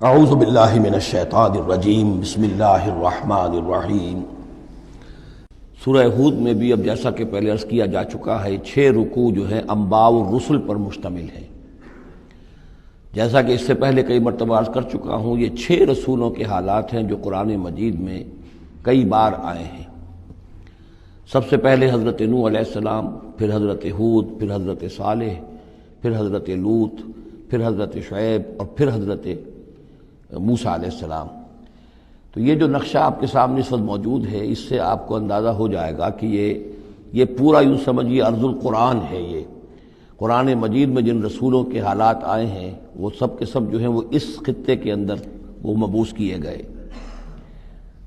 اعوذ باللہ من الشیطان الرجیم بسم اللہ الرحمن الرحیم۔ سورہ ہود میں بھی اب جیسا کہ پہلے عرض کیا جا چکا ہے 6 رکوع جو ہیں انباء الرسل پر مشتمل ہیں۔ جیسا کہ اس سے پہلے کئی مرتبہ عرض کر چکا ہوں، یہ 6 رسولوں کے حالات ہیں جو قرآن مجید میں کئی بار آئے ہیں۔ سب سے پہلے حضرت نوح علیہ السلام، پھر حضرت ہود، پھر حضرت صالح، پھر حضرت لوط، پھر حضرت شعیب اور پھر حضرت موسیٰ علیہ السلام۔ تو یہ جو نقشہ آپ کے سامنے اس وقت موجود ہے، اس سے آپ کو اندازہ ہو جائے گا کہ یہ پورا یوں سمجھیے ارض القرآن ہے۔ یہ قرآن مجید میں جن رسولوں کے حالات آئے ہیں وہ سب کے سب جو ہیں وہ اس خطے کے اندر وہ مبعوث کیے گئے۔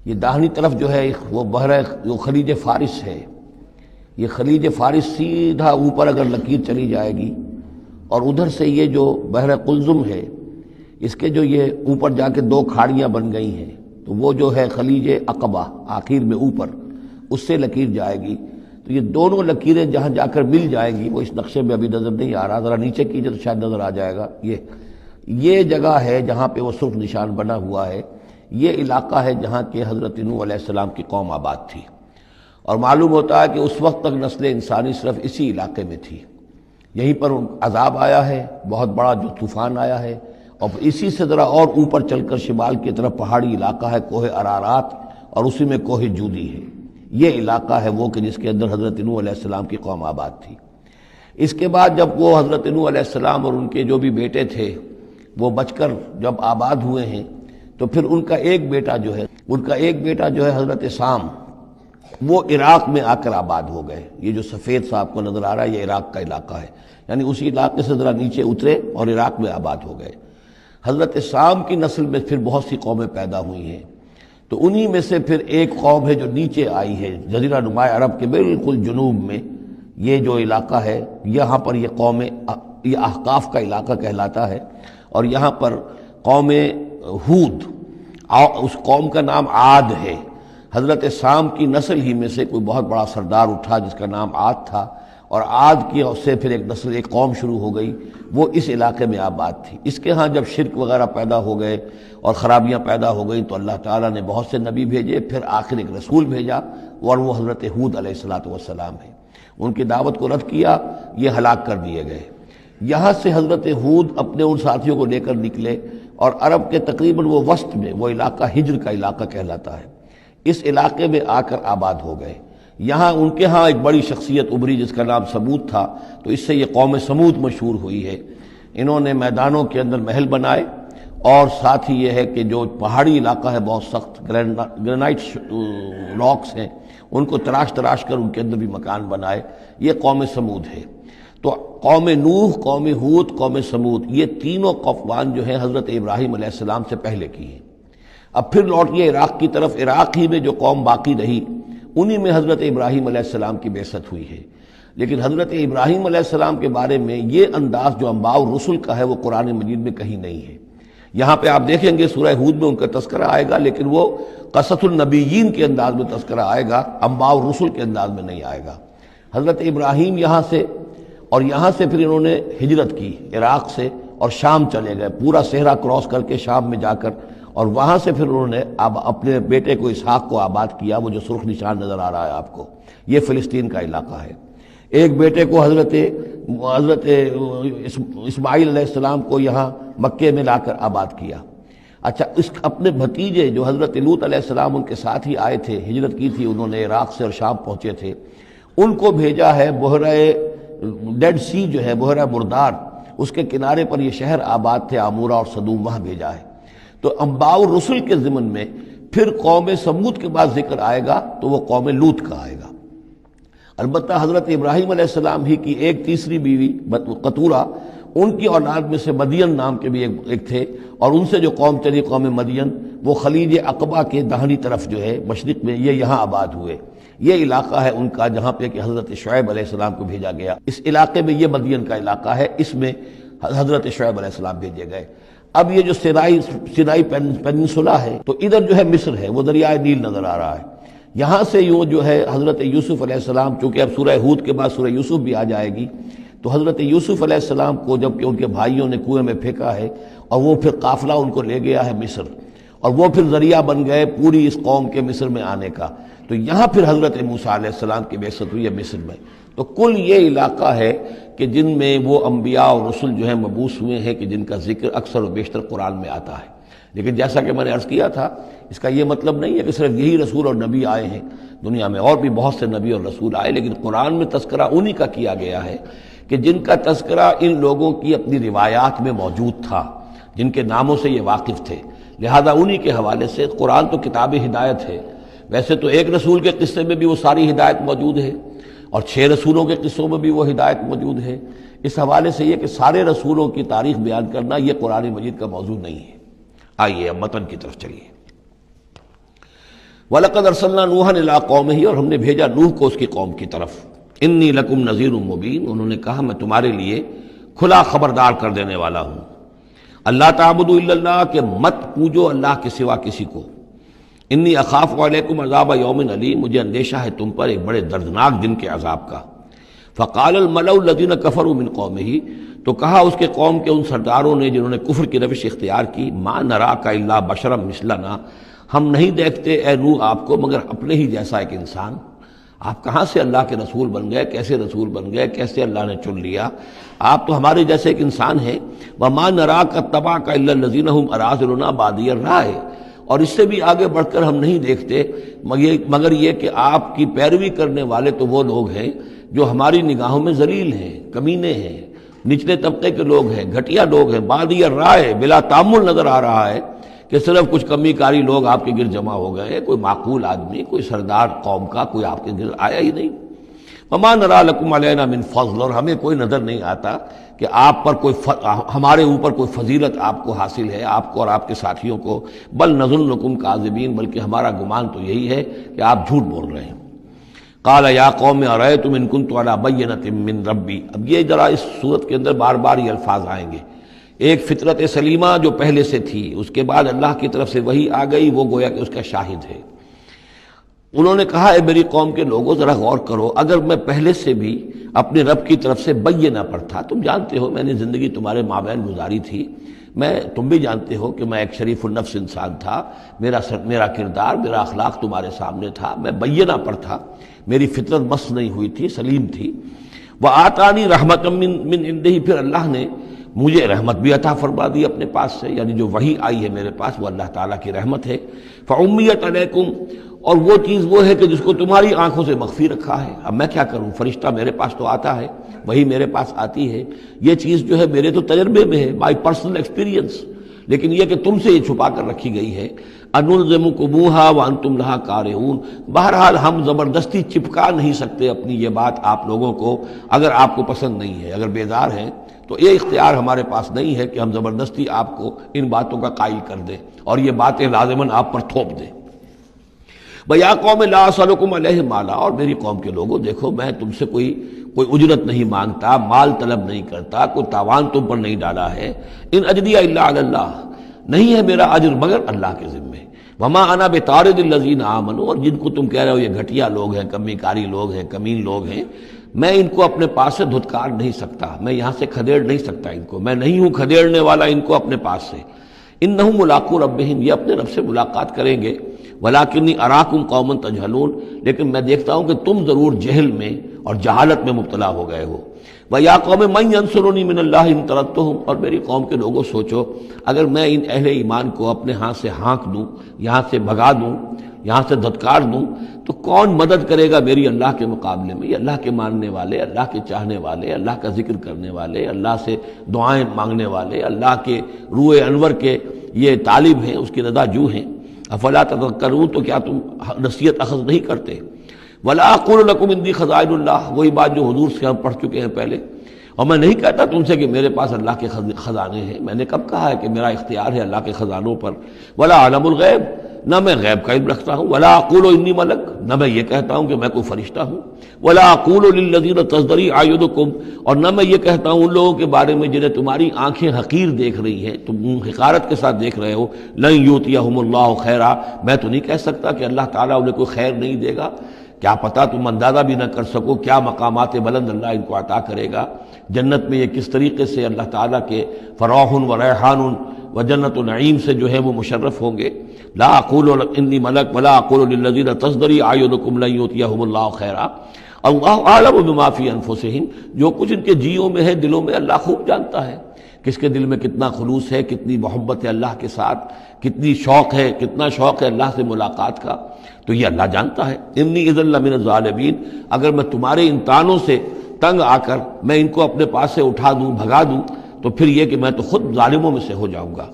یہ داہنی طرف جو ہے وہ بحر جو خلیج فارس ہے، یہ خلیج فارس سیدھا اوپر اگر لکیر چلی جائے گی اور ادھر سے یہ جو بحر قلزم ہے، اس کے جو یہ اوپر جا کے 2 کھاڑیاں بن گئی ہیں، تو وہ جو ہے خلیج عقبہ آخر میں اوپر اس سے لکیر جائے گی۔ تو یہ دونوں لکیریں جہاں جا کر مل جائیں گی، وہ اس نقشے میں ابھی نظر نہیں آ رہا، ذرا نیچے کیجئے تو شاید نظر آ جائے گا۔ یہ جگہ ہے جہاں پہ وہ سرخ نشان بنا ہوا ہے، یہ علاقہ ہے جہاں کہ حضرت نوح علیہ السلام کی قوم آباد تھی، اور معلوم ہوتا ہے کہ اس وقت تک نسل انسانی صرف اسی علاقے میں تھی۔ یہیں پر عذاب آیا ہے، بہت بڑا جو طوفان آیا ہے، اور اسی سے ذرا اور اوپر چل کر شمال کی طرف پہاڑی علاقہ ہے کوہ ارارات، اور اسی میں کوہ جودی ہے۔ یہ علاقہ ہے وہ کہ جس کے اندر حضرت نوح علیہ السلام کی قوم آباد تھی۔ اس کے بعد جب وہ حضرت نوح علیہ السلام اور ان کے جو بھی بیٹے تھے وہ بچ کر جب آباد ہوئے ہیں، تو پھر ان کا ایک بیٹا جو ہے حضرت سام، وہ عراق میں آ کر آباد ہو گئے۔ یہ جو سفید سا آپ کو نظر آ رہا ہے، یہ عراق کا علاقہ ہے، یعنی اسی علاقے سے ذرا نیچے اترے اور عراق میں آباد ہو گئے۔ حضرت سام کی نسل میں پھر بہت سی قومیں پیدا ہوئی ہیں، تو انہی میں سے پھر ایک قوم ہے جو نیچے آئی ہے جزیرہ نما عرب کے بالکل جنوب میں۔ یہ جو علاقہ ہے یہاں پر یہ قوم یہ احقاف کا علاقہ کہلاتا ہے، اور یہاں پر قوم ہود، اس قوم کا نام عاد ہے۔ حضرت سام کی نسل ہی میں سے کوئی بہت بڑا سردار اٹھا جس کا نام عاد تھا، اور عاد کی سے پھر ایک قوم شروع ہو گئی، وہ اس علاقے میں آباد تھی۔ اس کے ہاں جب شرک وغیرہ پیدا ہو گئے اور خرابیاں پیدا ہو گئیں تو اللہ تعالیٰ نے بہت سے نبی بھیجے، پھر آخر ایک رسول بھیجا، اور وہ حضرت ہود علیہ السلام ہے۔ ان کی دعوت کو رد کیا، یہ ہلاک کر دیے گئے۔ یہاں سے حضرت ہود اپنے ان ساتھیوں کو لے کر نکلے، اور عرب کے تقریباً وہ وسط میں وہ علاقہ ہجر کا علاقہ کہلاتا ہے، اس علاقے میں آ کر آباد ہو گئے۔ یہاں ان کے ہاں ایک بڑی شخصیت ابھری جس کا نام سمود تھا، تو اس سے یہ قوم سمود مشہور ہوئی ہے۔ انہوں نے میدانوں کے اندر محل بنائے، اور ساتھ ہی یہ ہے کہ جو پہاڑی علاقہ ہے بہت سخت گرینائٹ راکس ہیں، ان کو تراش کر ان کے اندر بھی مکان بنائے۔ یہ قوم سمود ہے۔ تو قوم نوح، قوم ہود، قوم سمود، یہ تینوں قومان جو ہیں حضرت ابراہیم علیہ السلام سے پہلے کی ہیں۔ اب پھر لوٹیے عراق کی طرف۔ عراق ہی میں جو قوم باقی رہی، انہی میں حضرت ابراہیم علیہ السلام کی بعثت ہوئی ہے۔ لیکن حضرت ابراہیم علیہ السلام کے بارے میں یہ انداز جو انباء الرسل کا ہے وہ قرآن مجید میں کہیں نہیں ہے۔ یہاں پہ آپ دیکھیں گے سورہ ہود میں ان کا تذکرہ آئے گا، لیکن وہ قصص النبیین کے انداز میں تذکرہ آئے گا، انباء الرسل کے انداز میں نہیں آئے گا۔ حضرت ابراہیم یہاں سے، اور یہاں سے پھر انہوں نے ہجرت کی عراق سے، اور شام چلے گئے، پورا صحرا کراس کر کے شام میں جا کر، اور وہاں سے پھر انہوں نے اپنے بیٹے کو اسحاق کو آباد کیا، وہ جو سرخ نشان نظر آ رہا ہے آپ کو، یہ فلسطین کا علاقہ ہے۔ ایک بیٹے کو حضرت اسماعیل علیہ السلام کو یہاں مکے میں لا کر آباد کیا۔ اچھا، اس اپنے بھتیجے جو حضرت لوط علیہ السلام ان کے ساتھ ہی آئے تھے، ہجرت کی تھی انہوں نے، عراق سے اور شام پہنچے تھے، ان کو بھیجا ہے بحیرہ ڈیڈ سی جو ہے، بحیرہ مردار، اس کے کنارے پر یہ شہر آباد تھے، عمورہ اور صدوم، وہاں بھیجا ہے۔ تو انباء الرسل کے ضمن میں پھر قوم سمود کے بعد ذکر آئے گا تو وہ قوم لوط کا آئے گا۔ البتہ حضرت ابراہیم علیہ السلام ہی کی ایک تیسری بیوی قطورہ، ان کی اولاد میں سے مدین نام کے بھی ایک تھے، اور ان سے جو قوم چلی قوم مدین، وہ خلیج عقبہ کے داہنی طرف جو ہے مشرق میں، یہ یہاں آباد ہوئے۔ یہ علاقہ ہے ان کا جہاں پہ کہ حضرت شعیب علیہ السلام کو بھیجا گیا۔ اس علاقے میں یہ مدین کا علاقہ ہے، اس میں حضرت شعیب علیہ السلام بھیجے گئے۔ اب یہ جو سینائی پیننسولا ہے، تو ادھر جو ہے مصر ہے، وہ دریائے نیل نظر آ رہا ہے۔ یہاں سے یوں جو ہے حضرت یوسف علیہ السلام، چونکہ اب سورہ ہود کے بعد سورہ یوسف بھی آ جائے گی، تو حضرت یوسف علیہ السلام کو جب کہ ان کے بھائیوں نے کنویں میں پھینکا ہے اور وہ پھر قافلہ ان کو لے گیا ہے مصر، اور وہ پھر ذریعہ بن گئے پوری اس قوم کے مصر میں آنے کا، تو یہاں پھر حضرت موسیٰ علیہ السلام کی بعثت ہوئی ہے مصر میں۔ تو کل یہ علاقہ ہے کہ جن میں وہ انبیاء اور رسل جو ہیں مبعوث ہوئے ہیں کہ جن کا ذکر اکثر و بیشتر قرآن میں آتا ہے۔ لیکن جیسا کہ میں نے عرض کیا تھا، اس کا یہ مطلب نہیں ہے کہ صرف یہی رسول اور نبی آئے ہیں، دنیا میں اور بھی بہت سے نبی اور رسول آئے، لیکن قرآن میں تذکرہ انہی کا کیا گیا ہے کہ جن کا تذکرہ ان لوگوں کی اپنی روایات میں موجود تھا، جن کے ناموں سے یہ واقف تھے، لہذا انہی کے حوالے سے قرآن تو کتاب ہدایت ہے۔ ویسے تو ایک رسول کے قصے میں بھی وہ ساری ہدایت موجود ہے، اور 6 رسولوں کے قصوں میں بھی وہ ہدایت موجود ہے۔ اس حوالے سے یہ کہ سارے رسولوں کی تاریخ بیان کرنا یہ قرآن مجید کا موضوع نہیں ہے۔ آئیے اب متن کی طرف چلیے۔ وَلَقَدْ أَرْسَلْنَا نُوحًا إِلَىٰ قَوْمِهِ، اور ہم نے بھیجا نوح کو اس کی قوم کی طرف۔ إِنِّي لَكُمْ نَذِيرٌ مُّبِينٌ، انہوں نے کہا میں تمہارے لیے کھلا خبردار کر دینے والا ہوں۔ اللہ تعبدوا الا اللہ، کہ مت پوجو اللہ کے سوا کسی کو۔ انی اخاف علیکم عذاب یوم علیم، مجھے اندیشہ ہے تم پر ایک بڑے دردناک دن کے عذاب کا۔ فقال الملأ الذین کفروا من قومہ، تو کہا اس کے قوم کے ان سرداروں نے جنہوں نے کفر کی روش اختیار کی، ما نراک الا بشرا مثلنا، ہم نہیں دیکھتے اے نوح آپ کو مگر اپنے ہی جیسا ایک انسان۔ آپ کہاں سے اللہ کے رسول بن گئے، کیسے رسول بن گئے، کیسے اللہ نے چن لیا؟ آپ تو ہمارے جیسے ایک انسان ہیں۔ وما نراک اتبعک الا الذین هم اراذلنا بادی الرائے، اور اس سے بھی آگے بڑھ کر ہم نہیں دیکھتے مگر یہ کہ آپ کی پیروی کرنے والے تو وہ لوگ ہیں جو ہماری نگاہوں میں ذلیل ہیں، کمینے ہیں، نچلے طبقے کے لوگ ہیں، گھٹیا لوگ ہیں، بادی الرائے، بلا تعمل نظر آ رہا ہے کہ صرف کچھ کمی کاری لوگ آپ کے گرد جمع ہو گئے، کوئی معقول آدمی، کوئی سردار قوم کا کوئی آپ کے گرد آیا ہی نہیں۔ وما نرى لكم علينا من فضل، اور ہمیں کوئی نظر نہیں آتا کہ آپ پر کوئی ہمارے اوپر کوئی فضیلت آپ کو حاصل ہے، آپ کو اور آپ کے ساتھیوں کو، بل نظنکم کاذبین، بلکہ ہمارا گمان تو یہی ہے کہ آپ جھوٹ بول رہے ہیں۔ قال یا قوم ارأیتم ان كنت على بینۃ من ربی، اب یہ ذرا اس صورت کے اندر بار بار یہ الفاظ آئیں گے۔ ایک فطرت سلیمہ جو پہلے سے تھی، اس کے بعد اللہ کی طرف سے وحی آ گئی، وہ گویا کہ اس کا شاہد ہے۔ انہوں نے کہا اے میری قوم کے لوگوں ذرا غور کرو، اگر میں پہلے سے بھی اپنے رب کی طرف سے بینہ پر تھا، تم جانتے ہو میں نے زندگی تمہارے مابین گزاری تھی، تم بھی جانتے ہو کہ میں ایک شریف النفس انسان تھا، میرا کردار، میرا اخلاق تمہارے سامنے تھا، میں بینہ پر تھا، میری فطرت مس نہیں ہوئی تھی، سلیم تھی۔ وآتانی رحمۃ من عنده، پھر اللہ نے مجھے رحمت بھی عطا فرما دی اپنے پاس سے، یعنی جو وحی آئی ہے میرے پاس وہ اللہ تعالیٰ کی رحمت ہے۔ فعمیت علیکم، اور وہ چیز وہ ہے کہ جس کو تمہاری آنکھوں سے مخفی رکھا ہے، اب میں کیا کروں، فرشتہ میرے پاس تو آتا ہے، وہی میرے پاس آتی ہے، یہ چیز جو ہے میرے تو تجربے میں ہے، مائی پرسنل ایکسپیرینس، لیکن یہ کہ تم سے یہ چھپا کر رکھی گئی ہے۔ انلزمکموہا وانتم لہا کارہون، بہرحال ہم زبردستی چپکا نہیں سکتے اپنی یہ بات آپ لوگوں کو، اگر آپ کو پسند نہیں ہے، اگر بیزار ہیں تو یہ اختیار ہمارے پاس نہیں ہے کہ ہم زبردستی آپ کو ان باتوں کا قائل کر دیں اور یہ باتیں لازماً آپ پر تھوپ دیں۔ بیا قوم لا اسألکم علیہ مالا، اور میری قوم کے لوگوں دیکھو میں تم سے کوئی اجرت نہیں مانگتا، مال طلب نہیں کرتا، کوئی تاوان تم پر نہیں ڈالا ہے۔ ان اجریہ الا علی اللہ، نہیں ہے میرا اجر مگر اللہ کے ذمے۔ وما انا بطارد الذین آمنوا، اور جن کو تم کہہ رہے ہو یہ گھٹیا لوگ ہیں، کمی کاری لوگ ہیں، کمین لوگ ہیں، میں ان کو اپنے پاس سے دھتکار نہیں سکتا، میں یہاں سے کھدیڑ نہیں سکتا ان کو، میں نہیں ہوں کھدیڑنے والا ان کو اپنے پاس سے۔ انہم ملاقو ربہم، یہ اپنے رب سے ملاقات کریں گے۔ ولیکنی اراکم قوما تجہلون، لیکن میں دیکھتا ہوں کہ تم ضرور جہل میں اور جہالت میں مبتلا ہو گئے ہو۔ ویا قوم من ینصرنی من اللہ ان طردتہم، اور میری قوم کے لوگوں سوچو اگر میں ان اہل ایمان کو اپنے ہاں سے ہانک دوں، یہاں سے بھگا دوں، یہاں سے دھتکار دوں، تو کون مدد کرے گا میری اللہ کے مقابلے میں؟ یہ اللہ کے ماننے والے، اللہ کے چاہنے والے، اللہ کا ذکر کرنے والے، اللہ سے دعائیں مانگنے والے، اللہ کے روح انور کے یہ طالب ہیں، اس کی رضا جو ہیں۔ افلا تذکرون، تو کیا تم نصیحت اخذ نہیں کرتے؟ ولا اقول لکم عندی خزائن اللہ، وہی بات جو حضور سے ہم پڑھ چکے ہیں پہلے، اور میں نہیں کہتا تم سے کہ میرے پاس اللہ کے خزانے ہیں، میں نے کب کہا ہے کہ میرا اختیار ہے اللہ کے خزانوں پر؟ ولا اعلم الغیب، نہ میں غیب کا علم رکھتا ہوں۔ ولا اقول انی ملک، نہ میں یہ کہتا ہوں کہ میں کوئی فرشتہ ہوں۔ ولا اقول للذین تزدری اعینکم، اور نہ میں یہ کہتا ہوں ان لوگوں کے بارے میں جنہیں تمہاری آنکھیں حقیر دیکھ رہی ہیں، تم حقارت کے ساتھ دیکھ رہے ہو، لن یؤتیہم اللہ خیرا، میں تو نہیں کہہ سکتا کہ اللہ تعالیٰ انہیں کوئی خیر نہیں دے گا۔ کیا پتہ تم اندازہ بھی نہ کر سکو کیا مقامات بلند اللہ ان کو عطا کرے گا۔ جنت میں یہ کس طریقے سے اللہ تعالیٰ کے فراح و ریحان و جنت و نعیم سے جو ہے وہ مشرف ہوں گے۔ لا اقول انی ملک ولا اقول للذین تزدری اعینکم لن یؤتیہم اللہ خیرا، اللہ اعلم بما فی انفسہم، جو کچھ ان کے جیوں میں ہے، دلوں میں، اللہ خوب جانتا ہے کس کے دل میں کتنا خلوص ہے، کتنی محبت ہے اللہ کے ساتھ، کتنی شوق ہے، کتنا شوق ہے اللہ سے ملاقات کا، تو یہ اللہ جانتا ہے۔ انی اذا لمن الظالمین، اگر میں تمہارے ان تانوں سے تنگ آ کر میں ان کو اپنے پاس سے اٹھا دوں، بھگا دوں، تو پھر یہ کہ میں تو خود ظالموں میں سے ہو جاؤں گا۔